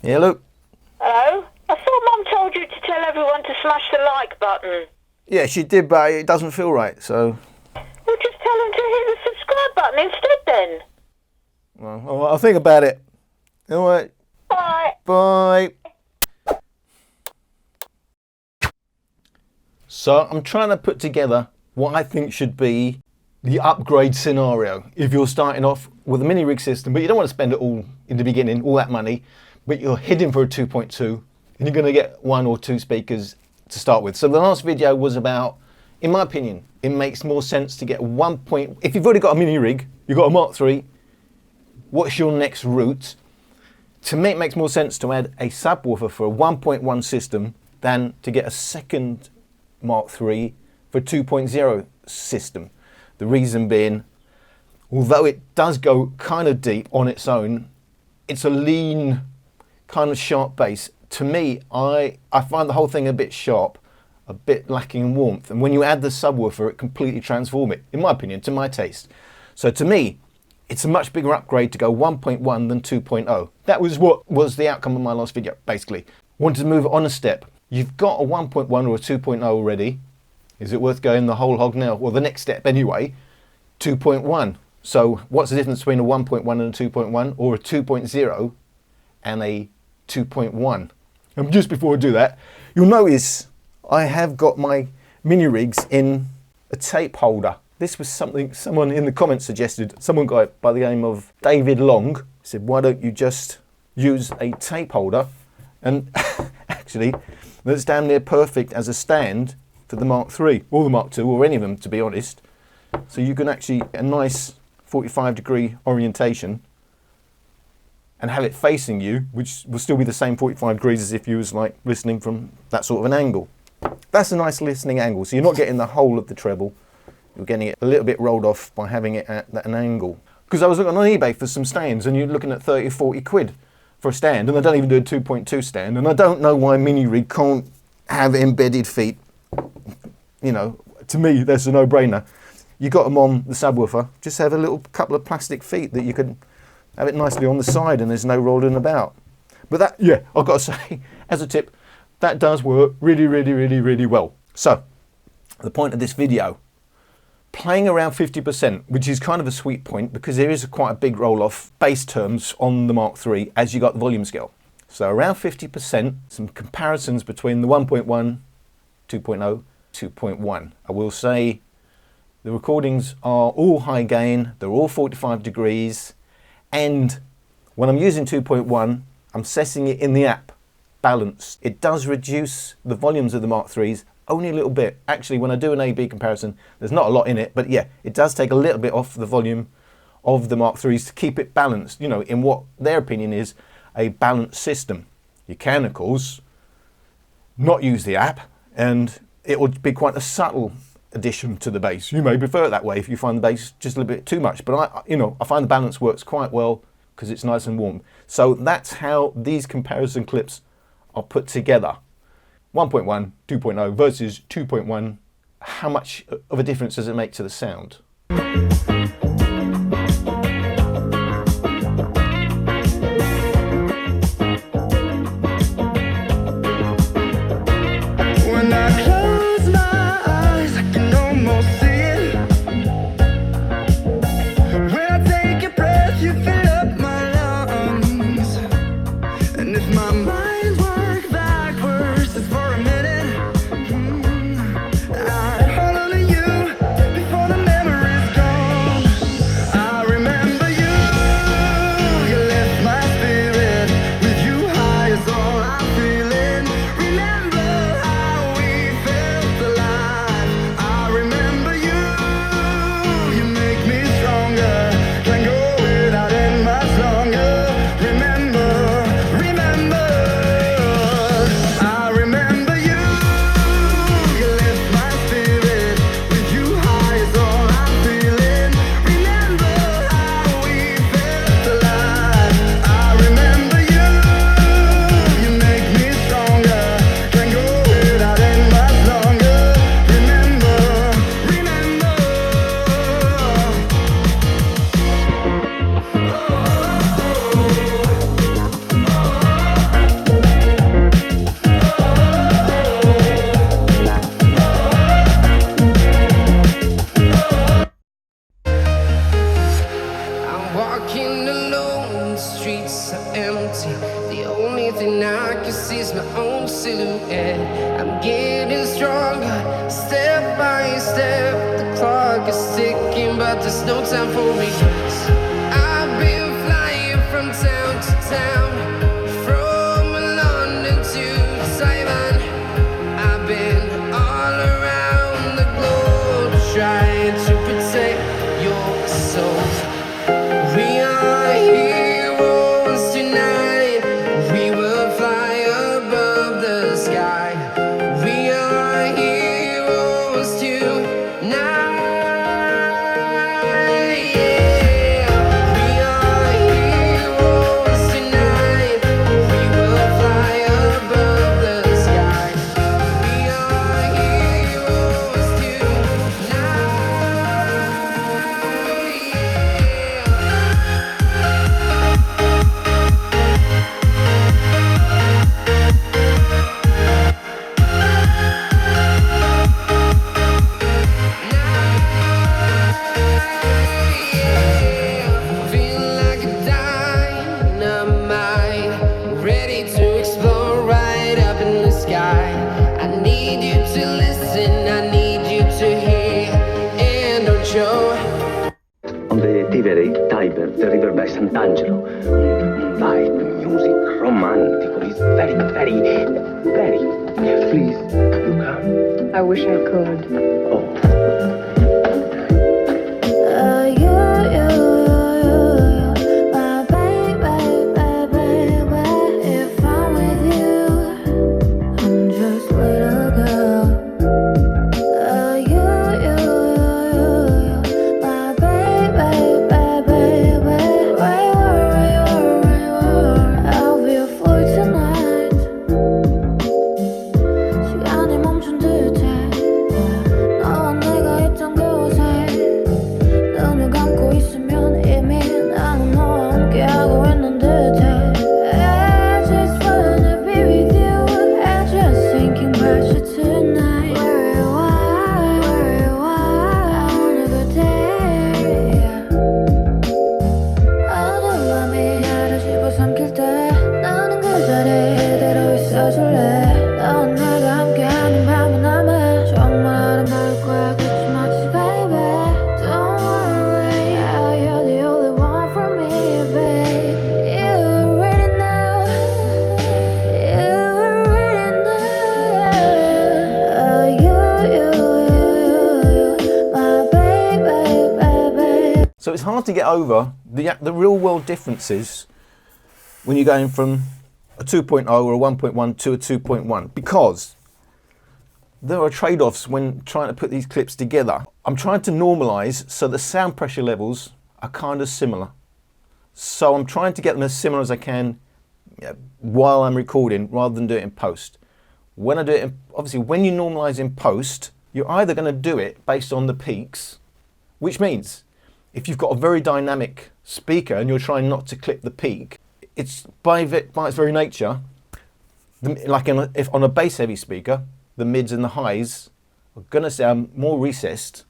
Hello? Hello? I thought Mum told you to tell everyone to smash the like button. Yeah, she did, but it doesn't feel right, so... Well, just tell them to hit the subscribe button instead then. Well, all right, I'll think about it. All right. Bye. Bye. So I'm trying to put together what I think should be the upgrade scenario. If you're starting off with a Minirig system, but you don't want to spend it all in the beginning, all that money, but you're heading for a 2.2 and you're going to get 1 or 2 speakers to start with. So the last video was about, in my opinion, it makes more sense to get if you've already got a Minirig, you've got a Mark 3, what's your next route? To me, it makes more sense to add a subwoofer for a 1.1 system than to get a second Mark 3 for a 2.0 system. The reason being, although it does go kind of deep on its own, it's a lean, kind of sharp bass. To me, I find the whole thing a bit sharp, a bit lacking in warmth. And when you add the subwoofer, it completely transforms it, in my opinion, to my taste. So to me, it's a much bigger upgrade to go 1.1 than 2.0. That was what was the outcome of my last video, basically. Wanted to move on a step. You've got a 1.1 or a 2.0 already. Is it worth going the whole hog now? Well, the next step anyway, 2.1. So what's the difference between a 1.1 and a 2.1, or a 2.0 and a 2.1? And just before I do that, you'll notice I have got my Minirigs in a tape holder. This was something someone in the comments suggested. Someone guy by the name of David Long said, why don't you just use a tape holder? And actually, that's damn near perfect as a stand for the Mark III, or the Mark II, or any of them, to be honest. So you can actually get a nice 45-degree orientation and have it facing you, which will still be the same 45 degrees as if you was like listening from that sort of an angle. That's a nice listening angle, so you're not getting the whole of the treble. You're getting it a little bit rolled off by having it at an angle. Because I was looking on eBay for some stands, and you're looking at 30 or 40 quid for a stand, and I don't even do a 2.2 stand, and I don't know why Minirig can't have embedded feet. You know, to me, that's a no-brainer. You got them on the subwoofer, just have a little couple of plastic feet that you can have it nicely on the side, and there's no rolling about. But that, yeah, I've got to say, as a tip, that does work really, really, really, really well. So, the point of this video, playing around 50%, which is kind of a sweet point because there is quite a big roll-off bass terms on the Mark III as you got the volume scale. So around 50%, some comparisons between the 1.1, 2.0, 2.1. I will say the recordings are all high gain, they're all 45 degrees, and when I'm using 2.1, I'm setting it in the app, balanced. It does reduce the volumes of the Mark IIIs only a little bit. Actually, when I do an A-B comparison, there's not a lot in it, but yeah, it does take a little bit off the volume of the Mark IIIs to keep it balanced, you know, in what their opinion is a balanced system. You can, of course, not use the app, and it would be quite a subtle addition to the bass. You may prefer it that way if you find the bass just a little bit too much, but I find the balance works quite well because it's nice and warm. So that's how these comparison clips are put together. 1.1, 2.0 versus 2.1. How much of a difference does it make to the sound? walking alone, the streets are empty. The only thing I can see is my own silhouette. I'm getting stronger, step by step. The clock is ticking, but there's no time for me. I've been flying from town to town, from London to Taiwan. I've been all around the globe trying to protect your soul. We are heroes tonight. We will fly above the sky. We are heroes tonight. Yeah. We are heroes tonight. We will fly above the sky. We are heroes tonight. Feel like a dynamite, ready to explode right up in the sky. I need you to listen, I need you to hear, and don't show. On the Tivoli, Tiber, the river by Sant'Angelo. Light music, romantic. It's very, very, very. Please, you come. I wish I could. Oh. My baby, if I'm with you, I'm just little girl. My baby, I'll be a float tonight. 시간이 멈춘 듯해. 너와 내가 있던 곳에 눈을 감고 있으면 이미 나는 너와 함께하고 있는 듯해. I just wanna be with you. I just thinking about you tonight. Where you are, I wanna go there. 어두운 밤이 나를 집어삼킬 때 나는 그 자리에 그대로 있어줄래. 너와 내가 함께하는 밤은 남아 정말 아름다울 거야. 그치마치 baby. Don't worry, you're the only one for me, babe. You already know. My baby. So it's hard to get over the real world differences when you're going from a 2.0 or a 1.1 to a 2.1, because there are trade-offs when trying to put these clips together. I'm trying to normalize so the sound pressure levels are kind of similar. So I'm trying to get them as similar as I can while I'm recording rather than do it in post. When I do it, obviously when you normalize in post, you're either going to do it based on the peaks, which means if you've got a very dynamic speaker and you're trying not to clip the peak, it's by its very nature, if on a bass heavy speaker, the mids and the highs are going to sound more recessed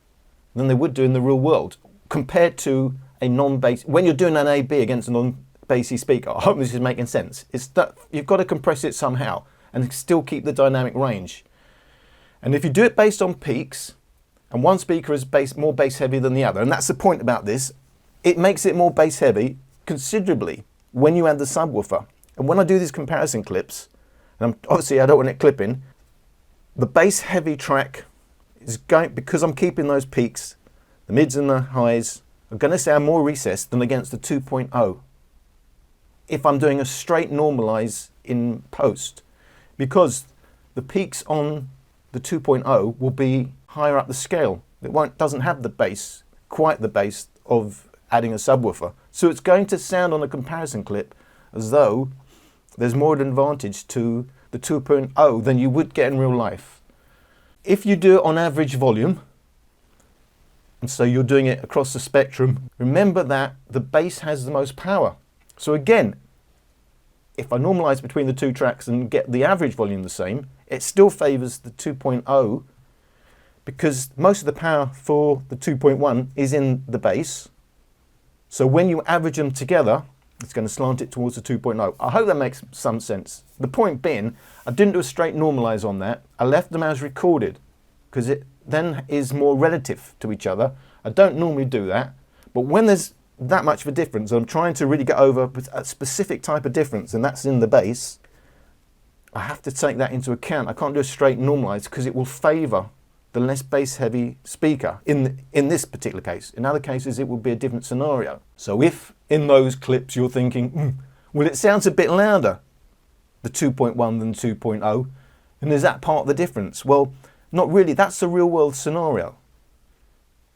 than they would do in the real world compared to a non-bass. When you're doing an A-B against a non-bassy speaker, I hope this is making sense. It's that you've got to compress it somehow and still keep the dynamic range. And if you do it based on peaks, and one speaker is more bass heavy than the other, and that's the point about this, it makes it more bass heavy considerably when you add the subwoofer. And when I do these comparison clips, and obviously I don't want it clipping, the bass heavy track is going, because I'm keeping those peaks, the mids and the highs are going to sound more recessed than against the 2.0 if I'm doing a straight normalize in post, because the peaks on the 2.0 will be higher up the scale. It doesn't have the bass, quite the bass of adding a subwoofer. So it's going to sound on a comparison clip as though there's more advantage to the 2.0 than you would get in real life. If you do it on average volume, and so you're doing it across the spectrum, remember that the bass has the most power. So again, if I normalize between the two tracks and get the average volume the same, it still favors the 2.0 because most of the power for the 2.1 is in the bass. So when you average them together, it's going to slant it towards the 2.0. I hope that makes some sense. The point being, I didn't do a straight normalize on that. I left them as recorded because it then is more relative to each other. I don't normally do that, but when there's that much of a difference, I'm trying to really get over a specific type of difference, and that's in the bass, I have to take that into account. I can't do a straight normalize because it will favor the less bass heavy speaker in this particular case. In other cases, it will be a different scenario. So if in those clips you're thinking, well, it sounds a bit louder, the 2.1 than 2.0, and is that part of the difference? Well, not really. That's a real world scenario.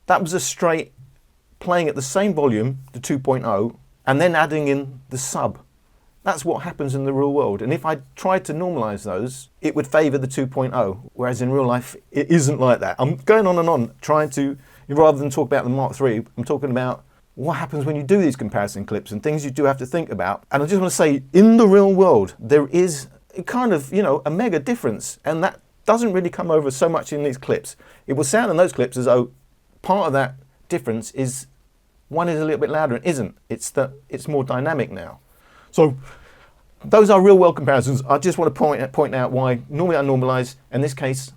That was a straight playing at the same volume, the 2.0, and then adding in the sub. That's what happens in the real world. And if I tried to normalize those, it would favor the 2.0, whereas in real life, it isn't like that. I'm going on and on, trying to, rather than talk about the Mark III, I'm talking about what happens when you do these comparison clips and things you do have to think about. And I just want to say, in the real world, there is a kind of, a mega difference. And that doesn't really come over so much in these clips. It will sound in those clips as though part of that difference is one is a little bit louder and isn't. It's more dynamic now. So those are real world comparisons. I just want to point out why normally I normalize. In this case,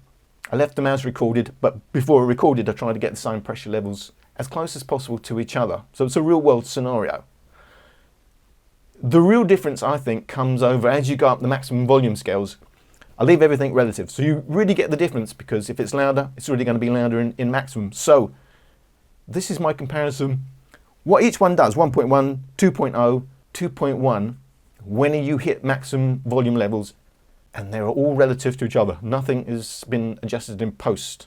I left them as recorded, but before I recorded, I tried to get the same pressure levels as close as possible to each other. So it's a real world scenario. The real difference, I think, comes over as you go up the maximum volume scales. I leave everything relative. So you really get the difference because if it's louder, it's really going to be louder in maximum. So this is my comparison. What each one does, 1.1, 2.0, 2.1, when you hit maximum volume levels, and they're all relative to each other. Nothing has been adjusted in post.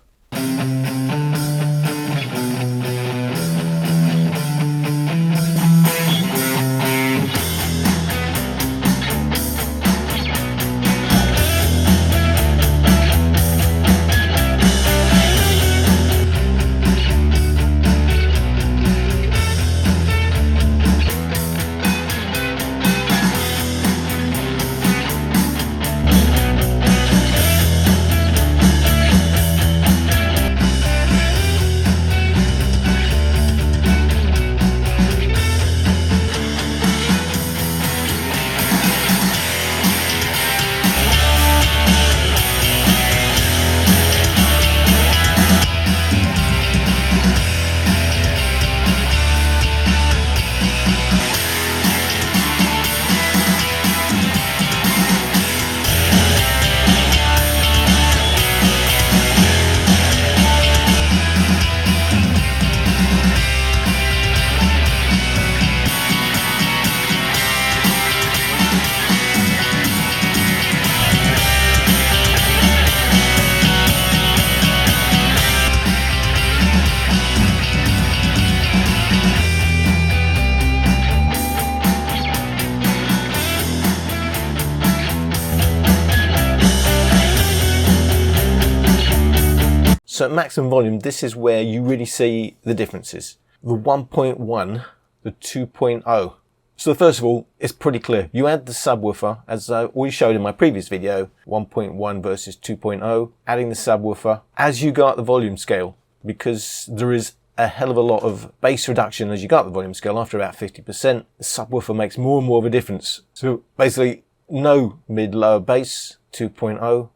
So at maximum volume, this is where you really see the differences. The 1.1, the 2.0. So first of all, it's pretty clear. You add the subwoofer, as I already showed in my previous video, 1.1 versus 2.0, adding the subwoofer as you go up the volume scale, because there is a hell of a lot of bass reduction as you go up the volume scale. After about 50%, the subwoofer makes more and more of a difference. So basically, no mid-lower bass, 2.0,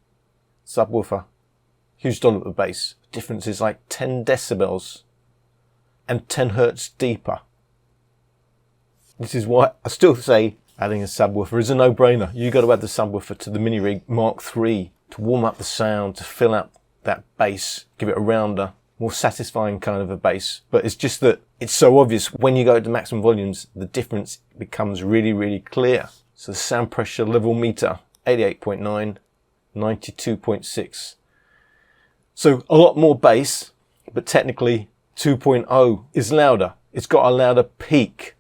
subwoofer. Huge dollop of bass. Difference is like 10 decibels and 10 hertz deeper. This is why I still say adding a subwoofer is a no-brainer. You got to add the subwoofer to the Minirig Mark III to warm up the sound, to fill up that bass, give it a rounder, more satisfying kind of a bass. But it's just that it's so obvious when you go to maximum volumes, the difference becomes really, really clear. So the sound pressure level meter, 88.9, 92.6. So a lot more bass, but technically 2.0 is louder. It's got a louder peak.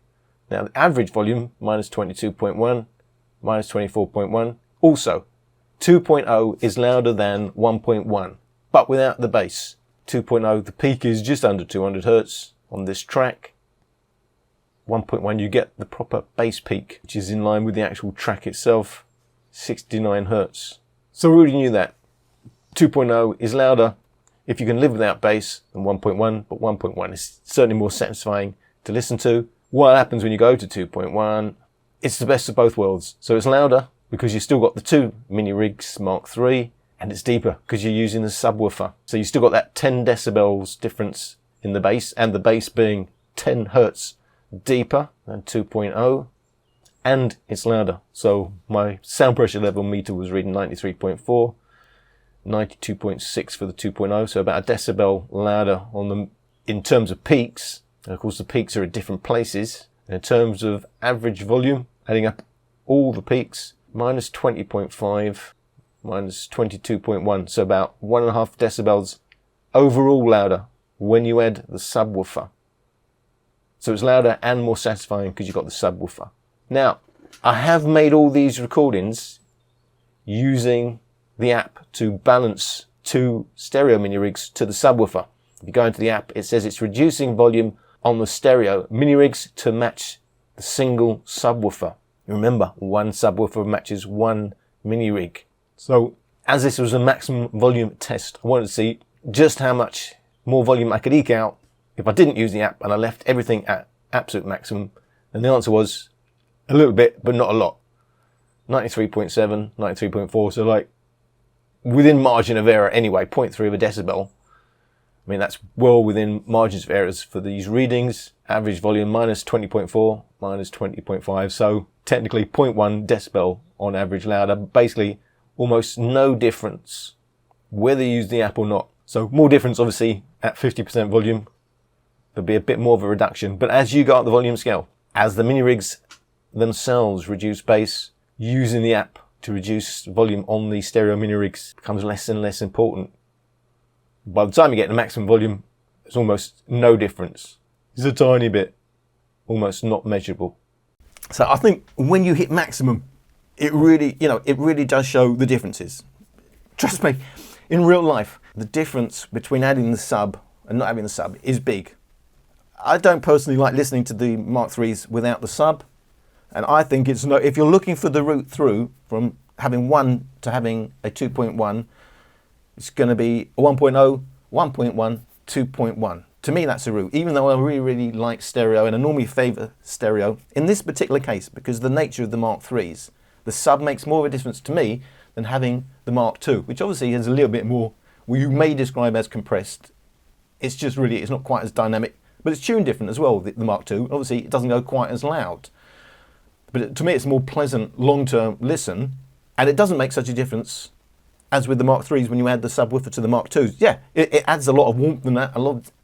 Now the average volume, minus 22.1, minus 24.1. Also, 2.0 is louder than 1.1, but without the bass. 2.0, the peak is just under 200 hertz on this track. 1.1, you get the proper bass peak, which is in line with the actual track itself, 69 hertz. So we already knew that. 2.0 is louder if you can live without bass than 1.1, but 1.1 is certainly more satisfying to listen to, what happens when you go to 2.1, it's the best of both worlds. So it's louder because you've still got the two Minirigs Mark III, and it's deeper because you're using the subwoofer. So you've still got that 10 decibels difference in the bass, and the bass being 10 hertz deeper than 2.0, and it's louder. So my sound pressure level meter was reading 93.4, 92.6 for the 2.0, so about a decibel louder on them in terms of peaks. And of course the peaks are at different places. And in terms of average volume, adding up all the peaks, minus 20.5, minus 22.1, so about 1.5 decibels overall louder when you add the subwoofer. So it's louder and more satisfying because you've got the subwoofer. Now, I have made all these recordings using the app to balance two stereo Minirigs to the subwoofer. If you go into the app, it says it's reducing volume on the stereo Minirigs to match the single subwoofer. Remember, one subwoofer matches one Minirig. So, as this was a maximum volume test, I wanted to see just how much more volume I could eke out if I didn't use the app and I left everything at absolute maximum. And the answer was a little bit, but not a lot. 93.7, 93.4, so like within margin of error anyway, 0.3 of a decibel. I mean, that's well within margins of errors for these readings. Average volume minus 20.4, minus 20.5, so technically 0.1 decibel on average louder. Basically, almost no difference whether you use the app or not. So more difference obviously at 50% volume. There'll be a bit more of a reduction. But as you go up the volume scale, as the Minirigs themselves reduce bass, using the app to reduce volume on the stereo Minirigs becomes less and less important. By the time you get to maximum volume, there's almost no difference. It's a tiny bit, almost not measurable. So I think when you hit maximum, it really does show the differences. Trust me, in real life, the difference between adding the sub and not having the sub is big. I don't personally like listening to the Mark IIIs without the sub, and I think it's no. If you're looking for the route through from having one to having a 2.1, it's going to be a 1.0, 1.1, 2.1. To me, that's a route. Even though I really like stereo, and I normally favour stereo, in this particular case, because of the nature of the Mark IIIs, the sub makes more of a difference to me than having the Mark II, which obviously is a little bit more, well, you may describe as compressed. It's just really, it's not quite as dynamic, but it's tuned different as well, the Mark II. Obviously, it doesn't go quite as loud. But to me, it's a more pleasant, long-term listen, and it doesn't make such a difference as with the Mark IIIs when you add the subwoofer to the Mark IIs. Yeah, it adds a lot of warmth and that,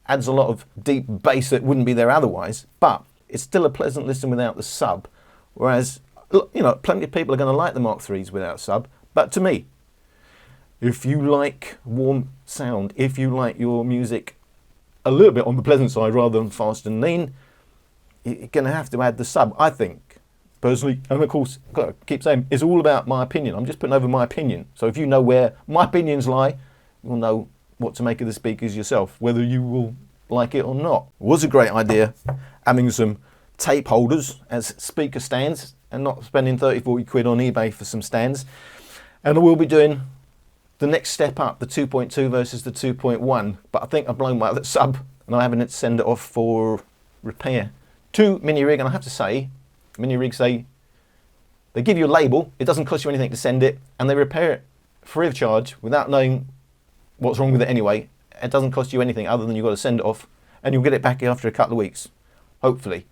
adds a lot of deep bass that wouldn't be there otherwise, but it's still a pleasant listen without the sub. Whereas, plenty of people are going to like the Mark IIIs without sub, but to me, if you like warm sound, if you like your music a little bit on the pleasant side rather than fast and lean, you're going to have to add the sub, I think. Personally, and of course, I keep saying, it's all about my opinion. I'm just putting over my opinion. So if you know where my opinions lie, you'll know what to make of the speakers yourself, whether you will like it or not. It was a great idea having some tape holders as speaker stands and not spending 30, 40 quid on eBay for some stands. And I will be doing the next step up, the 2.2 versus the 2.1. But I think I've blown my other sub and I haven't send it off for repair to Minirig. And I have to say, Minirigs, they give you a label, it doesn't cost you anything to send it, and they repair it free of charge without knowing what's wrong with it anyway. It doesn't cost you anything other than you've got to send it off, and you'll get it back after a couple of weeks, hopefully.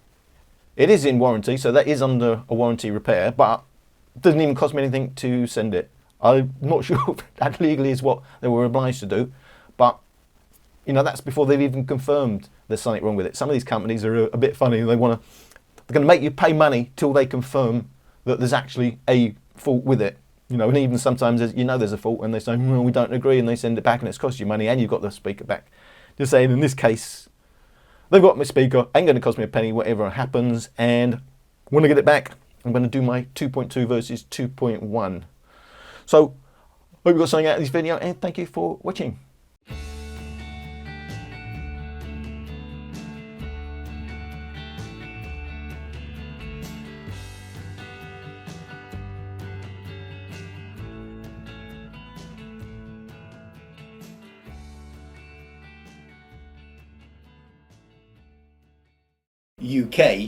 It is in warranty, so that is under a warranty repair, but it doesn't even cost me anything to send it. I'm not sure if that legally is what they were obliged to do, but that's before they've even confirmed there's something wrong with it. Some of these companies are a bit funny. They're going to make you pay money till they confirm that there's actually a fault with it. And even sometimes there's a fault and they say, well, we don't agree, and they send it back and it's cost you money and you've got the speaker back. Just saying, in this case, they've got my speaker, ain't going to cost me a penny, whatever happens, and when I get it back, I'm going to do my 2.2 versus 2.1. So, hope you got something out of this video, and thank you for watching. UK